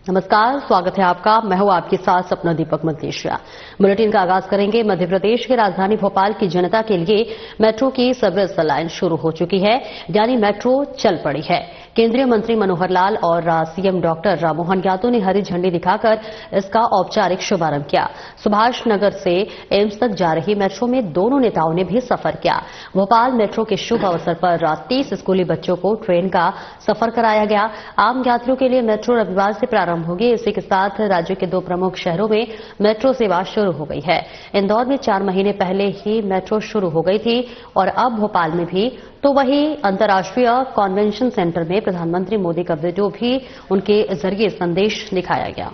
नमस्कार, स्वागत है आपका। मैं हूं आपके साथ सपना दीपक मल्लेशिया। बुलेटिन का आगाज करेंगे। मध्य प्रदेश की राजधानी भोपाल की जनता के लिए मेट्रो की सर्विस लाइन शुरू हो चुकी है, यानी मेट्रो चल पड़ी है। केंद्रीय मंत्री मनोहर लाल और सीएम डॉक्टर मोहन यादव ने हरी झंडी दिखाकर इसका औपचारिक शुभारंभ किया। सुभाष नगर से एम्स तक जा रही मेट्रो में दोनों नेताओं ने भी सफर किया। भोपाल मेट्रो के शुभ अवसर पर 30 स्कूली बच्चों को ट्रेन का सफर कराया गया। आम यात्रियों के लिए मेट्रो रविवार से प्रारंभ होगी। इसी के साथ राज्य के 2 प्रमुख शहरों में मेट्रो सेवा शुरू हो गई है। इंदौर में 4 महीने पहले ही मेट्रो शुरू हो गई थी और अब भोपाल में भी। तो वहीं अंतर्राष्ट्रीय कन्वेंशन सेंटर में प्रधानमंत्री मोदी का वीडियो भी उनके जरिए संदेश दिखाया गया।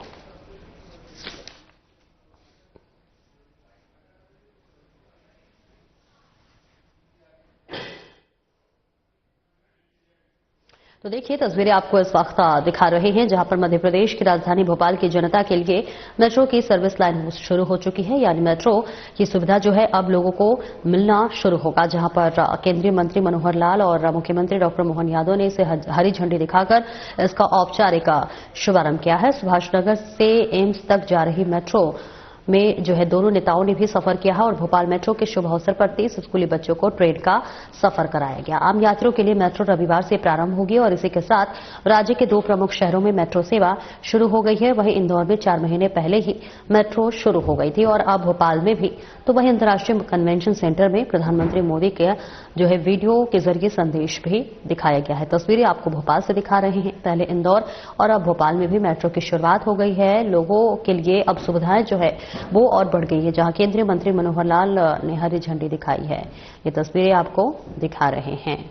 तो देखिए, तस्वीरें आपको इस वक्त दिखा रहे हैं, जहां पर मध्य प्रदेश की राजधानी भोपाल की जनता के लिए मेट्रो की सर्विस लाइन शुरू हो चुकी है, यानी मेट्रो की सुविधा जो है अब लोगों को मिलना शुरू होगा। जहां पर केंद्रीय मंत्री मनोहर लाल और मुख्यमंत्री डॉक्टर मोहन यादव ने इसे हरी झंडी दिखाकर इसका औपचारिक शुभारंभ किया है। सुभाष नगर से एम्स तक जा रही मेट्रो में जो है दोनों नेताओं ने भी सफर किया है और भोपाल मेट्रो के शुभ अवसर पर 30 स्कूली बच्चों को ट्रेन का सफर कराया गया। आम यात्रियों के लिए मेट्रो रविवार से प्रारंभ होगी और इसी के साथ राज्य के 2 प्रमुख शहरों में मेट्रो सेवा शुरू हो गई है। वहीं इंदौर में 4 महीने पहले ही मेट्रो शुरू हो गई थी और अब भोपाल में भी। तो वहीं अंतर्राष्ट्रीय कन्वेंशन सेंटर में प्रधानमंत्री मोदी के जो है वीडियो के जरिए संदेश भी दिखाया गया है। तस्वीरें आपको भोपाल से दिखा रहे हैं। पहले इंदौर और अब भोपाल में भी मेट्रो की शुरुआत हो गई है। लोगों के लिए अब सुविधाएं जो है वो और बढ़ गई है, जहां केंद्रीय मंत्री मनोहर लाल ने हरी झंडी दिखाई है। ये तस्वीरें आपको दिखा रहे हैं।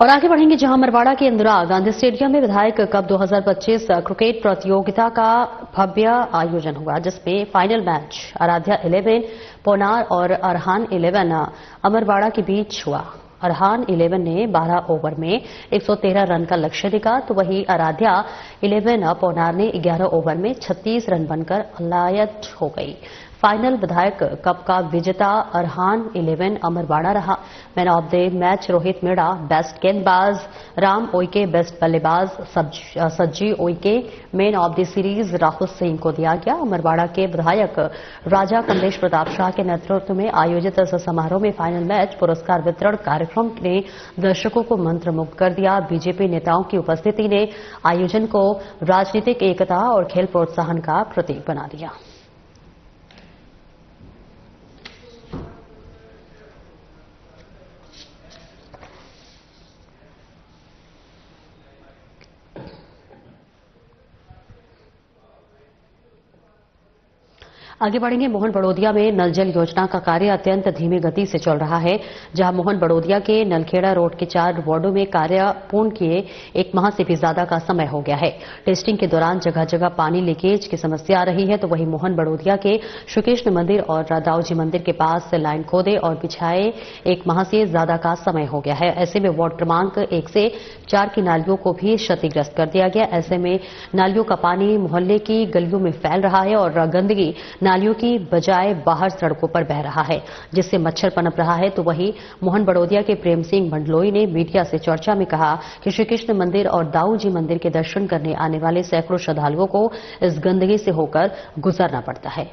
और आगे बढ़ेंगे, जहां मरवाड़ा के इंदिरा गांधी स्टेडियम में विधायक कप 2025 क्रिकेट प्रतियोगिता का भव्य आयोजन हुआ, जिसमें फाइनल मैच आराध्या 11 पोनार और अरहान 11 अमरवाड़ा के बीच हुआ। अरहान 11 ने 12 ओवर में 113 रन का लक्ष्य दिखा, तो वहीं आराध्या 11 पोनार ने 11 ओवर में 36 रन बनकर अलायत हो गई। फाइनल विधायक कप का विजेता अरहान 11 अमरवाड़ा रहा। Man of the match Rohit Meena, best गेंदबाज राम ओइके, बेस्ट बल्लेबाज सज्जी ओइके, man of the series Rahul Singh को दिया गया। अमरवाड़ा के विधायक राजा कमलेश प्रताप शाह के नेतृत्व में आयोजित इस समारोह में फाइनल मैच पुरस्कार वितरण कार्यक्रम ने दर्शकों को मंत्रमुग्ध कर दिया। बीजेपी नेताओं की उपस्थिति ने आयोजन को राजनीतिक एकता और खेल प्रोत्साहन का प्रतीक बना दिया। आगे बढ़ेंगे। मोहन बड़ोदिया में नल जल योजना का कार्य अत्यंत धीमी गति से चल रहा है, जहां मोहन बड़ोदिया के नलखेड़ा रोड के 4 वार्डों में कार्य पूर्ण किए 1 माह से भी ज्यादा का समय हो गया है। टेस्टिंग के दौरान जगह जगह पानी लीकेज की समस्या आ रही है। तो वहीं मोहन बड़ोदिया के श्री कृष्ण मंदिर और दाऊजी मंदिर के पास लाइन खोदे और बिछाए 1 माह से ज्यादा का समय हो गया है। ऐसे में वार्ड क्रमांक 1 से 4 की नालियों को भी क्षतिग्रस्त कर दिया गया। ऐसे में नालियों का पानी मोहल्ले की गलियों में फैल रहा है और गंदगी नालियों की बजाय बाहर सड़कों पर बह रहा है, जिससे मच्छर पनप रहा है। तो वहीं मोहन बड़ोदिया के प्रेम सिंह मंडलोई ने मीडिया से चर्चा में कहा कि श्री कृष्ण मंदिर और दाऊजी मंदिर के दर्शन करने आने वाले सैकड़ों श्रद्धालुओं को इस गंदगी से होकर गुजरना पड़ता है।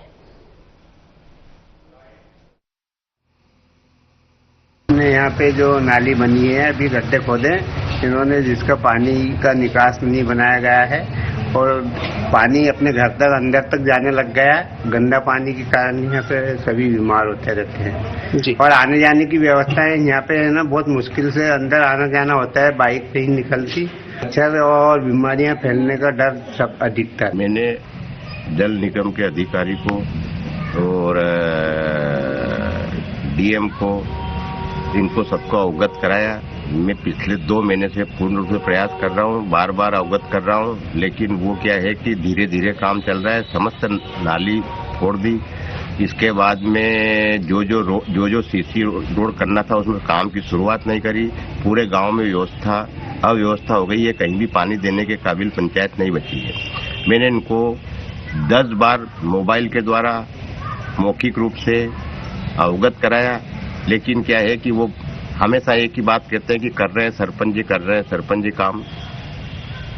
यहाँ पे जो नाली बनी है, अभी गड्ढे खोदे इन्होंने, जिसका पानी का निकास नहीं बनाया गया है और पानी अपने घर तक अंदर तक जाने लग गया है। गंदा पानी के कारण यहाँ पे सभी बीमार होते रहते हैं जी। और आने जाने की व्यवस्था है यहाँ पे है ना, बहुत मुश्किल से अंदर आना जाना होता है, बाइक से ही निकलती। मच्छर और बीमारियां फैलने का डर सब अधिक था। मैंने जल निगम के अधिकारी को और डीएम को, इनको सबको अवगत कराया। मैं पिछले 2 महीने से पूर्ण रूप से प्रयास कर रहा हूँ, बार बार अवगत कर रहा हूँ, लेकिन वो क्या है कि धीरे धीरे काम चल रहा है। समस्त नाली फोड़ दी। इसके बाद में जो सीसी रोड करना था उसमें काम की शुरुआत नहीं करी। पूरे गांव में अव्यवस्था हो गई है, कहीं भी पानी देने के काबिल पंचायत नहीं बची है। मैंने इनको 10 बार मोबाइल के द्वारा मौखिक रूप से अवगत कराया, लेकिन क्या है कि वो हमेशा एक ही बात कहते हैं कि कर रहे हैं सरपंच जी, कर रहे हैं सरपंच जी काम।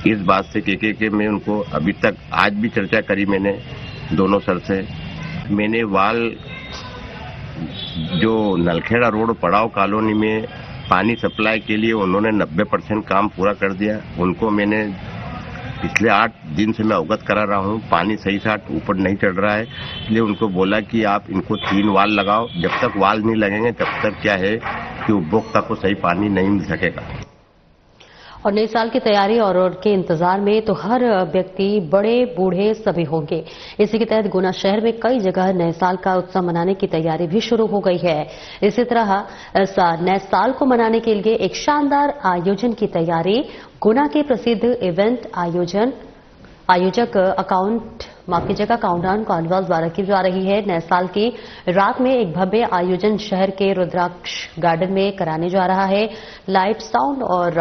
इस बात से के मैं उनको अभी तक आज भी चर्चा करी मैंने दोनों सर से। मैंने वाल जो नलखेड़ा रोड पड़ाव कॉलोनी में पानी सप्लाई के लिए उन्होंने 90% काम पूरा कर दिया। उनको मैंने पिछले 8 दिन से मैं अवगत करा रहा हूँ, पानी सही से ऊपर नहीं चढ़ रहा है, इसलिए उनको बोला कि आप इनको 3 वाल लगाओ। जब तक वाल नहीं लगेंगे तब तक क्या है कि उपभोक्ता को सही पानी नहीं मिल सकेगा। और नए साल की तैयारी और उनके इंतजार में तो हर व्यक्ति, बड़े बूढ़े सभी होंगे। इसी के तहत गुना शहर में कई जगह नए साल का उत्सव मनाने की तैयारी भी शुरू हो गई है। इसी तरह नए साल को मनाने के लिए एक शानदार आयोजन की तैयारी गुना के प्रसिद्ध इवेंट आयोजक काउंटडाउन कार्निवल द्वारा की जा रही है। नए साल की रात में एक भव्य आयोजन शहर के रुद्राक्ष गार्डन में कराने जा रहा है। लाइट, साउंड और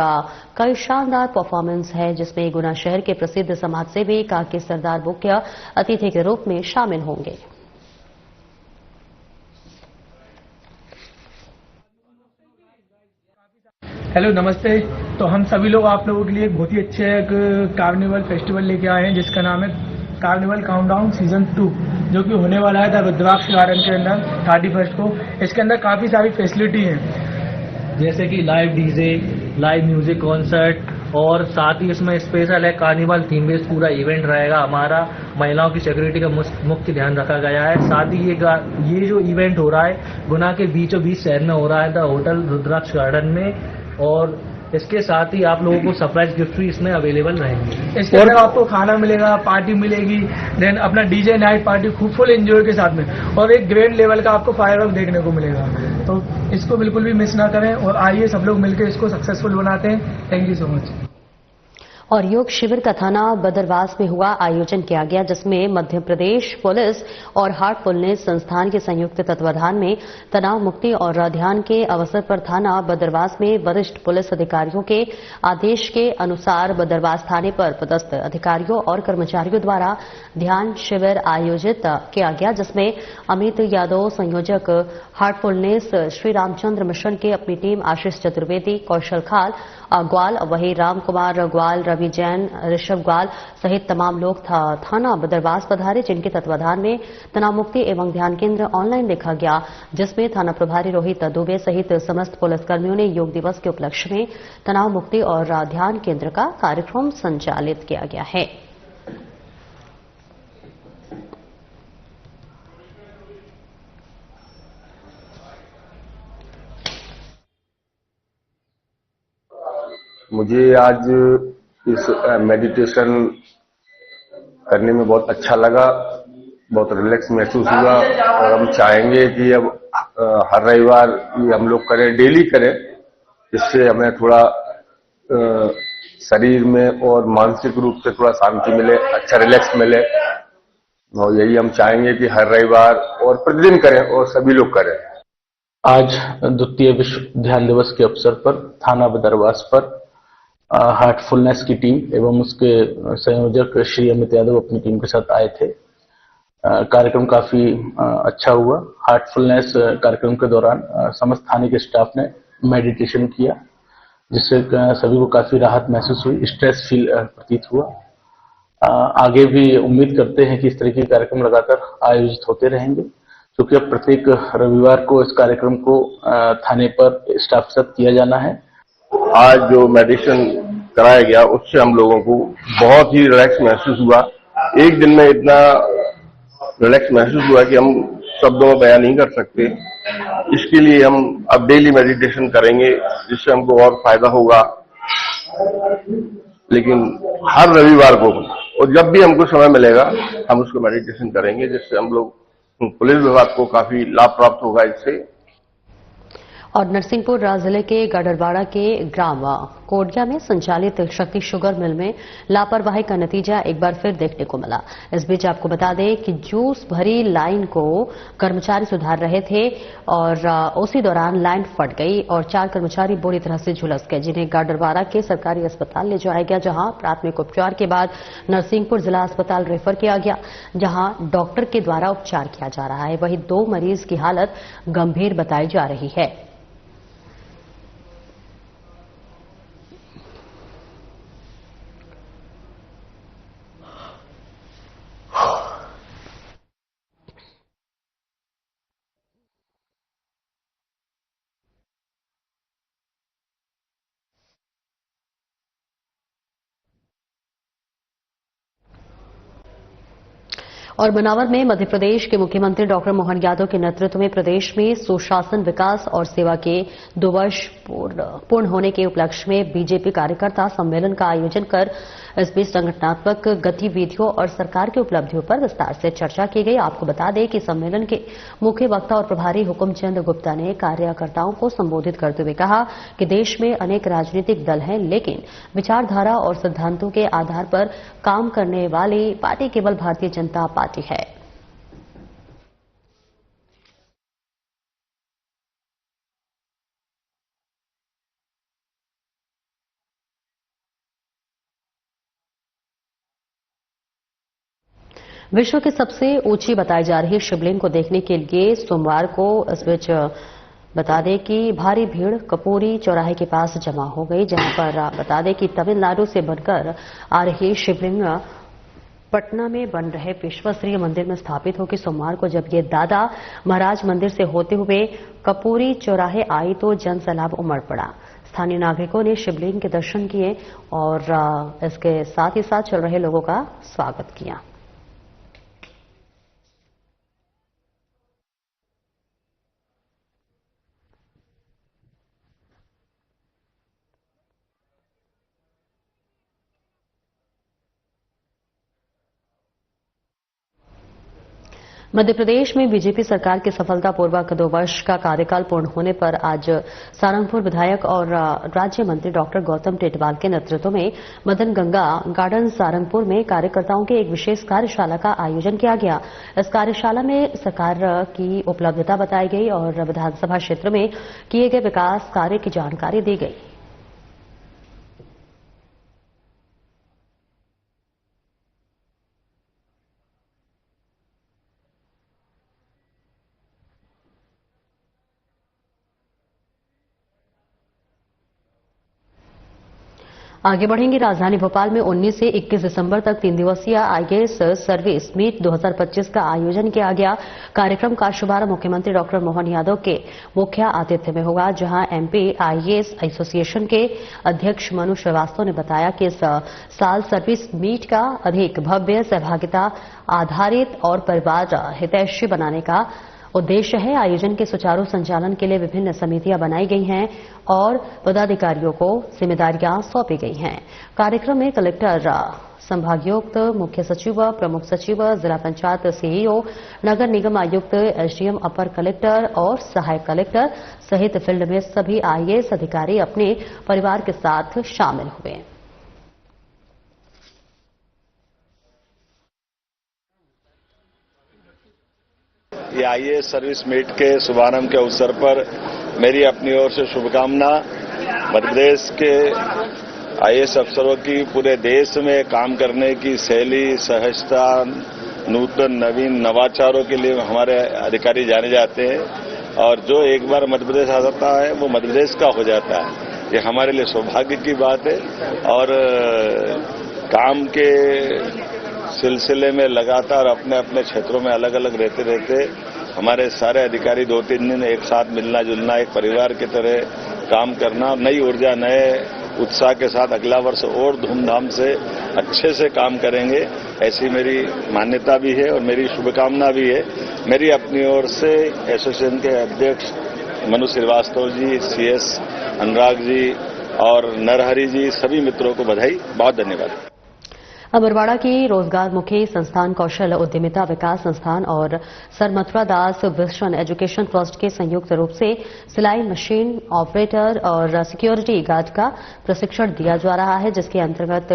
कई शानदार परफॉर्मेंस है, जिसमें गुना शहर के प्रसिद्ध समाजसेवी काके सरदार मुख्य अतिथि के रूप में शामिल होंगे। हेलो, नमस्ते। तो हम सभी लोग आप लोगों के लिए बहुत ही अच्छे एक कार्निवल फेस्टिवल लेके आए हैं, जिसका नाम है कार्निवल काउंटडाउन सीजन 2, जो कि होने वाला है रुद्राक्ष गार्डन के अंदर 31 को। इसके अंदर काफी सारी फैसिलिटी हैं, जैसे कि live DJ, live music concert, और साथ ही इसमें स्पेशल है कार्निवल थीम बेस्ड पूरा इवेंट रहेगा हमारा। महिलाओं की सिक्योरिटी का मुख्य ध्यान रखा गया है। साथ ही ये जो इवेंट हो रहा है गुना के बीचों बीच शहर में हो रहा है, द होटल रुद्राक्ष गार्डन में। और इसके साथ ही आप लोगों को सरप्राइज गिफ्ट भी इसमें अवेलेबल रहेंगे। इसके अंदर आपको खाना मिलेगा, पार्टी मिलेगी, देन अपना डीजे नाइट पार्टी खूब फुल एंजॉय के साथ में, और एक ग्रैंड लेवल का आपको फायरवर्क देखने को मिलेगा। तो इसको बिल्कुल भी मिस ना करें और आइए सब लोग मिलकर इसको सक्सेसफुल बनाते हैं। Thank you so much. और योग शिविर का थाना बदरवास में हुआ आयोजन किया गया, जिसमें मध्य प्रदेश पुलिस और हार्टफुलनेस संस्थान के संयुक्त तत्वाधान में तनाव मुक्ति और ध्यान के अवसर पर थाना बदरवास में वरिष्ठ पुलिस अधिकारियों के आदेश के अनुसार बदरवास थाने पर पदस्थ अधिकारियों और कर्मचारियों द्वारा ध्यान शिविर आयोजित किया गया, जिसमें अमित यादव संयोजक हार्टफुलनेस श्री रामचंद्र मिशन के अपनी टीम, आशीष चतुर्वेदी, कौशल खाल ग्वाल, वही राम कुमार ग्वाल, रवि जैन, ऋषभ ग्वाल सहित तमाम लोग थाना बदरवास पधारे, जिनके तत्वाधान में तनाव मुक्ति एवं ध्यान केंद्र ऑनलाइन देखा गया, जिसमें थाना प्रभारी रोहित दुबे सहित समस्त पुलिसकर्मियों ने योग दिवस के उपलक्ष्य में तनाव मुक्ति और ध्यान केंद्र का कार्यक्रम संचालित किया गया है। मुझे आज इस मेडिटेशन करने में बहुत अच्छा लगा, बहुत रिलैक्स महसूस हुआ, और हम चाहेंगे कि अब हर रविवार ये हम लोग करें, डेली करें, इससे हमें थोड़ा शरीर में और मानसिक रूप से थोड़ा शांति मिले, अच्छा रिलैक्स मिले। और यही हम चाहेंगे कि हर रविवार और प्रतिदिन करें और सभी लोग करें। आज द्वितीय विश्व ध्यान दिवस के अवसर पर थाना बदरवास पर हार्टफुलनेस की टीम एवं उसके संयोजक श्री अमित यादव अपनी टीम के साथ आए थे। कार्यक्रम काफी अच्छा हुआ। हार्टफुलनेस कार्यक्रम के दौरान समस्त थाने के स्टाफ ने मेडिटेशन किया, जिससे सभी को काफी राहत महसूस हुई, स्ट्रेस फील प्रतीत हुआ। आगे भी उम्मीद करते हैं कि इस तरह के कार्यक्रम लगातार आयोजित होते रहेंगे, क्योंकि अब प्रत्येक रविवार को इस कार्यक्रम को थाने पर स्टाफ के साथ किया जाना है। आज जो मेडिटेशन कराया गया उससे हम लोगों को बहुत ही रिलैक्स महसूस हुआ। एक दिन में इतना रिलैक्स महसूस हुआ कि हम शब्दों में बयान नहीं कर सकते। इसके लिए हम अब डेली मेडिटेशन करेंगे, जिससे हमको और फायदा होगा। लेकिन हर रविवार को और जब भी हमको समय मिलेगा हम उसको मेडिटेशन करेंगे, जिससे हम लोग पुलिस विभाग को काफी लाभ प्राप्त होगा इससे। और नरसिंहपुर जिले के गडरवाड़ा के ग्राम कोडिया में संचालित शक्ति शुगर मिल में लापरवाही का नतीजा एक बार फिर देखने को मिला। इस बीच आपको बता दें कि जूस भरी लाइन को कर्मचारी सुधार रहे थे और उसी दौरान लाइन फट गई और 4 कर्मचारी बुरी तरह से झुलस गए, जिन्हें गाडरवारा के सरकारी अस्पताल ले जाया गया, जहां प्राथमिक उपचार के बाद नरसिंहपुर जिला अस्पताल रेफर किया गया, जहां डॉक्टर के द्वारा उपचार किया जा रहा है। वहीं 2 मरीज की हालत गंभीर बताई जा रही है। और बनावर में मध्य प्रदेश के मुख्यमंत्री डॉक्टर मोहन यादव के नेतृत्व में प्रदेश में सुशासन, विकास और सेवा के 2 वर्ष पूर्ण होने के उपलक्ष्य में बीजेपी कार्यकर्ता सम्मेलन का आयोजन कर इस बीच संगठनात्मक गतिविधियों और सरकार की उपलब्धियों पर विस्तार से चर्चा की गई। आपको बता दें कि सम्मेलन के मुख्य वक्ता और प्रभारी हुकुमचंद गुप्ता ने कार्यकर्ताओं को संबोधित करते हुए कहा कि देश में अनेक राजनीतिक दल हैं, लेकिन विचारधारा और सिद्धांतों के आधार पर काम करने वाली पार्टी केवल भारतीय जनता पार्टी है। विश्व की सबसे ऊंची बताई जा रही शिवलिंग को देखने के लिए सोमवार को इस बीच बता दें कि भारी भीड़ कपूरी चौराहे के पास जमा हो गई, जहां पर बता दें कि तमिलनाडु से बनकर आ रही शिवलिंग पटना में बन रहे विश्वस्तरीय मंदिर में स्थापित होगी। सोमवार को जब ये दादा महाराज मंदिर से होते हुए कपूरी चौराहे आई तो जन सैलाब उमड़ पड़ा। स्थानीय नागरिकों ने शिवलिंग के दर्शन किए और इसके साथ ही साथ चल रहे लोगों का स्वागत किया। मध्य प्रदेश में बीजेपी सरकार के सफलतापूर्वक 2 वर्ष का कार्यकाल पूर्ण होने पर आज सारंगपुर विधायक और राज्य मंत्री डॉक्टर गौतम टेटवाल के नेतृत्व में मदन गंगा गार्डन सारंगपुर में कार्यकर्ताओं की एक विशेष कार्यशाला का आयोजन किया गया। इस कार्यशाला में सरकार की उपलब्धता बताई गई और विधानसभा क्षेत्र में किए गए विकास कार्य की जानकारी दी गई। आगे बढ़ेंगे। राजधानी भोपाल में 19 से 21 दिसंबर तक 3 दिवसीय आईएएस सर्विस मीट 2025 का आयोजन किया गया। कार्यक्रम का शुभारंभ मुख्यमंत्री डॉक्टर मोहन यादव के मुख्य आतिथ्य में होगा, जहां एमपी आईएएस एसोसिएशन के अध्यक्ष मनु श्रीवास्तव ने बताया कि इस साल सर्विस मीट का अधिक भव्य, सहभागिता आधारित और परिवार हितैषी बनाने का उद्देश्य है। आयोजन के सुचारू संचालन के लिए विभिन्न समितियां बनाई गई हैं और पदाधिकारियों को जिम्मेदारियां सौंपी गई हैं। कार्यक्रम में कलेक्टर, संभागायुक्त, मुख्य सचिव, प्रमुख सचिव, जिला पंचायत सीईओ, नगर निगम आयुक्त, एसडीएम, अपर कलेक्टर और सहायक कलेक्टर सहित फील्ड में सभी आईएएस अधिकारी अपने परिवार के साथ शामिल हुए। ये आईएएस सर्विस मीट के शुभारंभ के अवसर पर मेरी अपनी ओर से शुभकामना। मध्य प्रदेश के आईएएस अफसरों की पूरे देश में काम करने की शैली, सहजता, नूतन नवीन नवाचारों के लिए हमारे अधिकारी जाने जाते हैं और जो एक बार मध्य प्रदेश आ जाता है वो मध्य प्रदेश का हो जाता है। ये हमारे लिए सौभाग्य की बात है और काम के सिलसिले में लगातार अपने अपने क्षेत्रों में अलग अलग रहते हमारे सारे अधिकारी 2-3 दिन एक साथ मिलना जुलना, एक परिवार की तरह काम करना, नई ऊर्जा, नए उत्साह के साथ अगला वर्ष और धूमधाम से अच्छे से काम करेंगे, ऐसी मेरी मान्यता भी है और मेरी शुभकामना भी है। मेरी अपनी ओर से एसोसिएशन के अध्यक्ष मनु श्रीवास्तव जी, सीएस अनुराग जी और नरहरि जी, सभी मित्रों को बधाई, बहुत धन्यवाद। अमरवाड़ा की रोजगारमुखी संस्थान कौशल उद्यमिता विकास संस्थान और सर मथुरा दास विजन एजुकेशन ट्रस्ट के संयुक्त रूप से सिलाई मशीन ऑपरेटर और सिक्योरिटी गार्ड का प्रशिक्षण दिया जा रहा है, जिसके अंतर्गत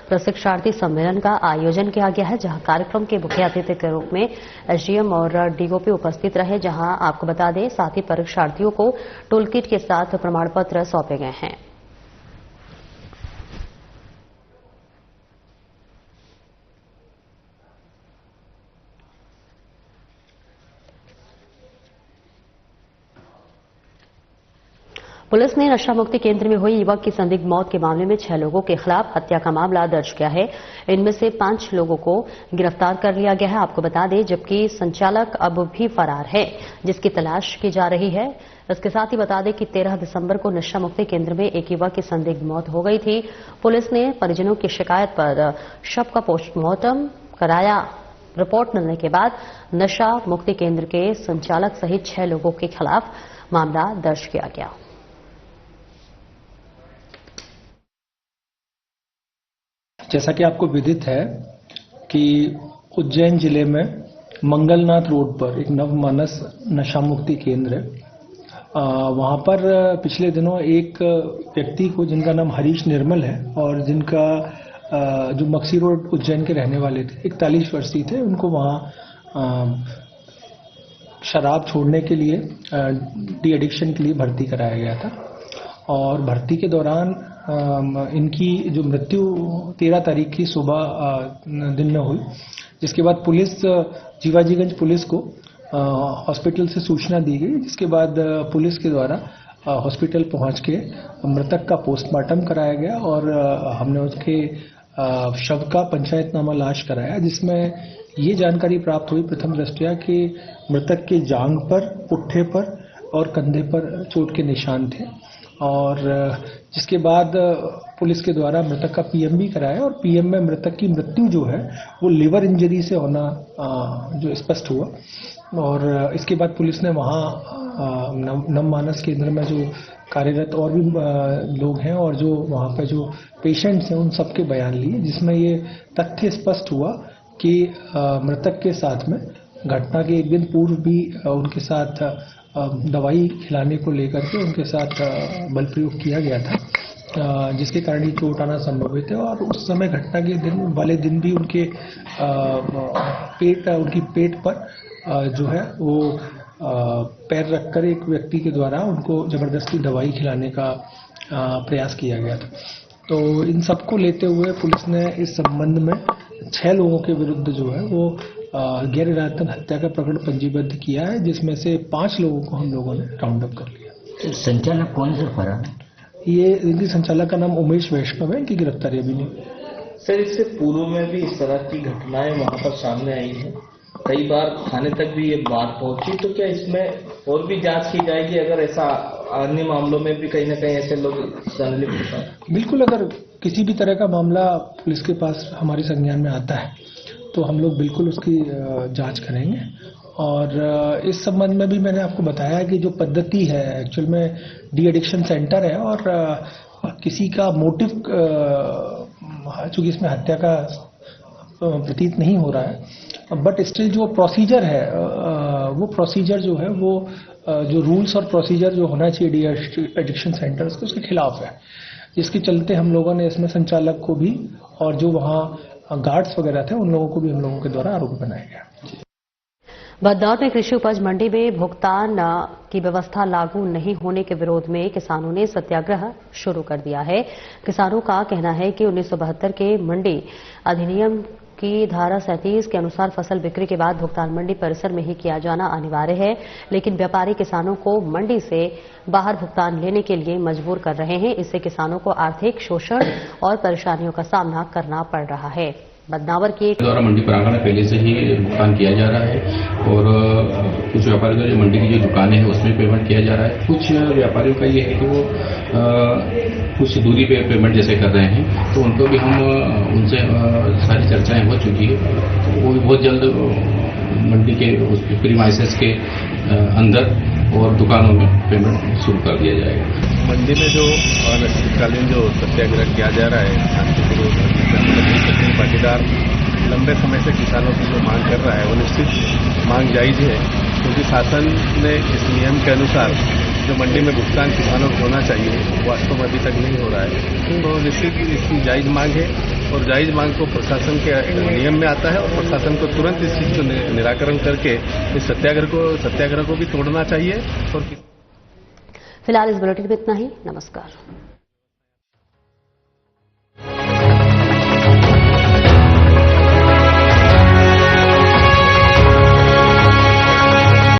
प्रशिक्षणार्थी सम्मेलन का आयोजन किया गया है, जहां कार्यक्रम के मुख्य अतिथि के रूप में एसडीएम और डीओपी उपस्थित रहे। जहां आपको बता दें, साथ ही परीक्षार्थियों को टूल किट के साथ प्रमाण पत्र सौंपे गए हैं। पुलिस ने नशा मुक्ति केंद्र में हुई युवक की संदिग्ध मौत के मामले में 6 लोगों के खिलाफ हत्या का मामला दर्ज किया है। इनमें से 5 लोगों को गिरफ्तार कर लिया गया है, आपको बता दें, जबकि संचालक अब भी फरार है, जिसकी तलाश की जा रही है। इसके साथ ही बता दें कि 13 दिसंबर को नशा मुक्ति केंद्र में एक युवक की संदिग्ध मौत हो गई थी। पुलिस ने परिजनों की शिकायत पर शव का पोस्टमार्टम कराया। रिपोर्ट मिलने के बाद नशा मुक्ति केंद्र के संचालक सहित 6 लोगों के खिलाफ मामला दर्ज किया गया। जैसा कि आपको विदित है कि उज्जैन जिले में मंगलनाथ रोड पर एक नवमानस नशा मुक्ति केंद्र है। वहां पर पिछले दिनों एक व्यक्ति को, जिनका नाम हरीश निर्मल है और जिनका जो मक्सी रोड उज्जैन के रहने वाले थे, 41 वर्षीय थे, उनको वहां शराब छोड़ने के लिए, डी एडिक्शन के लिए भर्ती कराया गया था। और भर्ती के दौरान इनकी जो मृत्यु 13 तारीख की सुबह दिन में हुई, जिसके बाद पुलिस, जीवाजीगंज पुलिस को हॉस्पिटल से सूचना दी गई, जिसके बाद पुलिस के द्वारा हॉस्पिटल पहुंच के मृतक का पोस्टमार्टम कराया गया और हमने उसके शव का पंचायतनामा लाश कराया, जिसमें ये जानकारी प्राप्त हुई प्रथम दृष्टया कि मृतक के जांघ पर, पुट्ठे पर और कंधे पर चोट के निशान थे। और जिसके बाद पुलिस के द्वारा मृतक का पीएम भी कराया और पीएम में मृतक की मृत्यु जो है वो लिवर इंजरी से होना जो स्पष्ट हुआ। और इसके बाद पुलिस ने वहाँ नवमानस केंद्र में जो कार्यरत और भी लोग हैं और जो वहाँ पे जो पेशेंट्स हैं, उन सबके बयान लिए, जिसमें ये तथ्य स्पष्ट हुआ कि मृतक के साथ में घटना के एक दिन पूर्व भी उनके साथ दवाई खिलाने को लेकर के उनके साथ बल प्रयोग किया गया था, जिसके कारण ही चोट आना संभवित है। और उस समय घटना के दिन भी उनके उनकी पेट पर जो है वो पैर रखकर एक व्यक्ति के द्वारा उनको जबरदस्ती दवाई खिलाने का प्रयास किया गया था। तो इन सबको लेते हुए पुलिस ने इस संबंध में 6 लोगों के विरुद्ध जो है वो गैर इरादतन हत्या का प्रकरण पंजीबद्ध किया है, जिसमें से 5 लोगों को हम लोगों ने राउंड अप कर लिया। संचालक कौन से फरार है? ये इनकी संचालक का नाम उमेश वैष्णव है, इनकी गिरफ्तारी अभी नहीं। सर, इससे पूर्व में भी इस तरह की घटनाएं वहां पर सामने आई हैं, कई बार थाने तक भी ये बात पहुंची, तो क्या इसमें और भी जांच की जाएगी अगर ऐसा अन्य मामलों में भी कहीं ना कहीं ऐसे लोग संलिप्त होता है? बिल्कुल, अगर किसी भी तरह का मामला पुलिस के पास हमारे संज्ञान में आता है तो हम लोग बिल्कुल उसकी जांच करेंगे। और इस संबंध में भी मैंने आपको बताया कि जो पद्धति है, एक्चुअल में डी एडिक्शन सेंटर है और किसी का मोटिव, चूंकि इसमें हत्या का प्रतीत नहीं हो रहा है, बट स्टिल जो प्रोसीजर है, वो प्रोसीजर जो है वो जो रूल्स और प्रोसीजर जो होना चाहिए डी एडिक्शन सेंटर्स के, उसके खिलाफ है, जिसके चलते हम लोगों ने इसमें संचालक को भी और जो वहाँ गार्ड्स वगैरह थे उन लोगों को भी हम लोगों के द्वारा आरोपी बनाया गया। बदनौर में कृषि उपज मंडी में भुगतान की व्यवस्था लागू नहीं होने के विरोध में किसानों ने सत्याग्रह शुरू कर दिया है। किसानों का कहना है कि 1972 के मंडी अधिनियम की धारा 37 के अनुसार फसल बिक्री के बाद भुगतान मंडी परिसर में ही किया जाना अनिवार्य है, लेकिन व्यापारी किसानों को मंडी से बाहर भुगतान लेने के लिए मजबूर कर रहे हैं। इससे किसानों को आर्थिक शोषण और परेशानियों का सामना करना पड़ रहा है। बदनावर के द्वारा मंडी प्रांगण में पहले से ही भुगतान किया जा रहा है और कुछ व्यापारियों का जो मंडी की जो दुकानें हैं उसमें पेमेंट किया जा रहा है। कुछ व्यापारियों का ये है कि वो कुछ दूरी पे पेमेंट जैसे कर रहे हैं, तो उनको भी हम उनसे सारी चर्चाएं हो चुकी है, तो वो भी बहुत जल्द मंडी के प्रीमाइसेस के अंदर और दुकानों में पेमेंट शुरू कर दिया जाएगा। मंडी में जो अनिश्चितकालीन जो सत्याग्रह किया जा रहा है, शांतिपूर्वक पार्टी ठेकेदार लंबे समय से किसानों की जो मांग कर रहा है वो निश्चित मांग जायज है, क्योंकि शासन ने इस नियम के अनुसार जो मंडी में भुगतान किसानों को होना चाहिए वास्तव में अभी तक नहीं हो रहा है। तो निश्चित इसकी जायज मांग है और जायज मांग को प्रशासन के नियम में आता है और प्रशासन को तुरंत इस चीज को निराकरण करके इस सत्याग्रह को भी तोड़ना चाहिए। और फिलहाल इस बुलेटिन में इतना ही। नमस्कार।